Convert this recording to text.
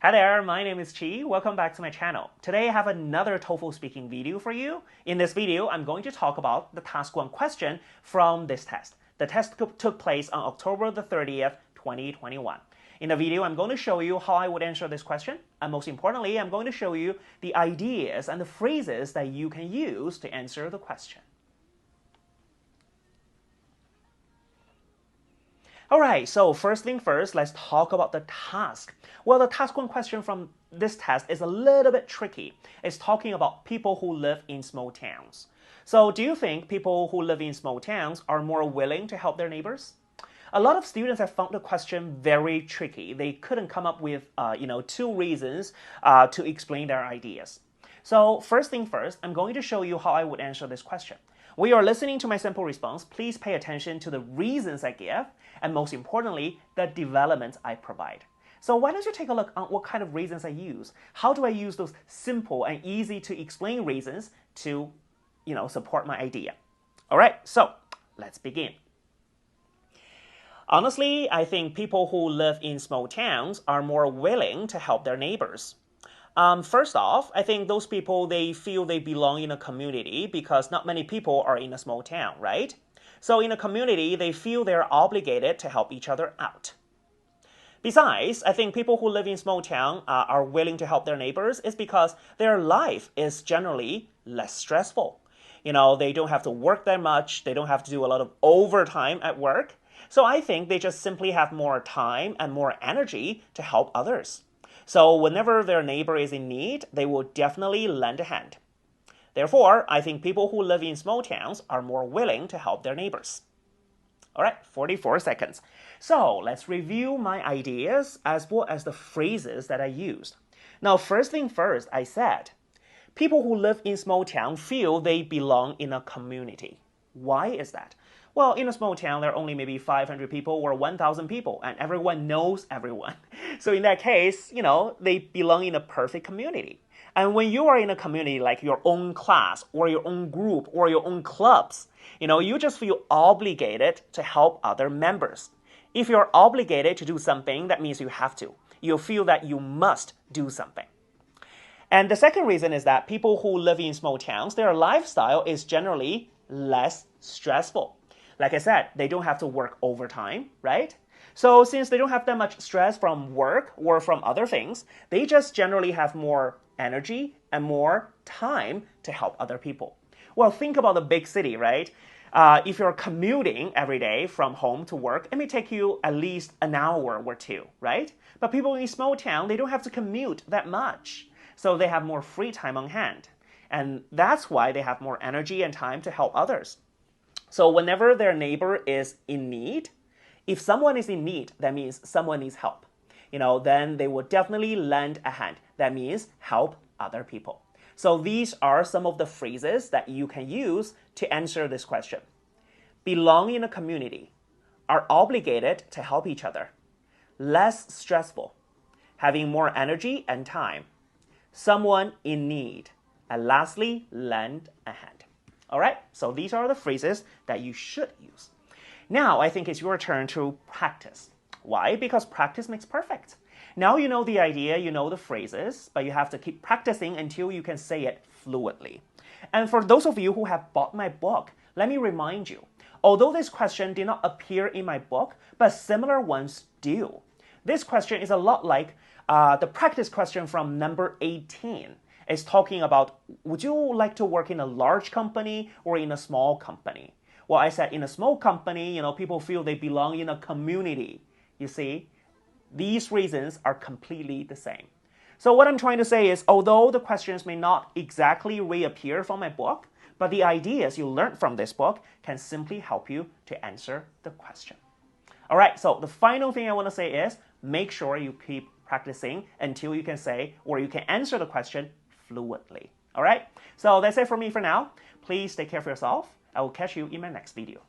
Hi there, my name is Chi. Welcome back to my channel. Today I have another TOEFL speaking video for you. In this video, I'm going to talk about the task 1 question from this test. The test took place on October the 30th, 2021. In the video, I'm going to show you how I would answer this question. And most importantly, I'm going to show you the ideas and the phrases that you can use to answer the question. Alright, so first thing first, let's talk about the task. Well, the task 1 question from this test is a little bit tricky. It's talking about people who live in small towns. So do you think people who live in small towns are more willing to help their neighbors? A lot of students have found the question very tricky. They couldn't come up with, two reasons to explain their ideas. So first thing first, I'm going to show you how I would answer this question. When you are listening to my simple response, please pay attention to the reasons I give, and most importantly, the developments I provide. So why don't you take a look at what kind of reasons I use? How do I use those simple and easy to explain reasons to, support my idea? All right, so let's begin. Honestly, I think people who live in small towns are more willing to help their neighbors. First off, I think those people, they feel they belong in a community because not many people are in a small town, right? So in a community, they feel they're obligated to help each other out. Besides, I think people who live in small town are willing to help their neighbors is because their life is generally less stressful. They don't have to work that much. They don't have to do a lot of overtime at work. So I think they just simply have more time and more energy to help others. So whenever their neighbor is in need, they will definitely lend a hand. Therefore, I think people who live in small towns are more willing to help their neighbors. All right, 44 seconds. So let's review my ideas as well as the phrases that I used. Now, first thing first, I said, people who live in small town feel they belong in a community. Why is that? Well, in a small town, there are only maybe 500 people or 1,000 people, and everyone knows everyone. So in that case, they belong in a perfect community. And when you are in a community like your own class or your own group or your own clubs, you just feel obligated to help other members. If you're obligated to do something, that means you have to. You feel that you must do something. And the second reason is that people who live in small towns, their lifestyle is generally less stressful. Like I said, they don't have to work overtime, right? So since they don't have that much stress from work or from other things, they just generally have more energy and more time to help other people. Well, think about the big city, right? If you're commuting every day from home to work, it may take you at least an hour or two, right? But people in a small town, they don't have to commute that much. So they have more free time on hand. And that's why they have more energy and time to help others. So whenever their neighbor is in need, if someone is in need, that means someone needs help. Then they will definitely lend a hand. That means help other people. So these are some of the phrases that you can use to answer this question. Belong in a community, are obligated to help each other, less stressful, having more energy and time, someone in need, and lastly, lend a hand. All right, so these are the phrases that you should use. Now, I think it's your turn to practice. Why? Because practice makes perfect. Now you know the idea, you know the phrases, but you have to keep practicing until you can say it fluently. And for those of you who have bought my book, let me remind you, although this question did not appear in my book, but similar ones do. This question is a lot like the practice question from number 18. It's talking about, would you like to work in a large company or in a small company? Well, I said in a small company, people feel they belong in a community. You see, these reasons are completely the same. So what I'm trying to say is, although the questions may not exactly reappear from my book, but the ideas you learned from this book can simply help you to answer the question. All right, so the final thing I want to say is, make sure you keep practicing until you can say or you can answer the question fluently. All right, so that's it for me for now. Please take care of yourself. I will catch you in my next video.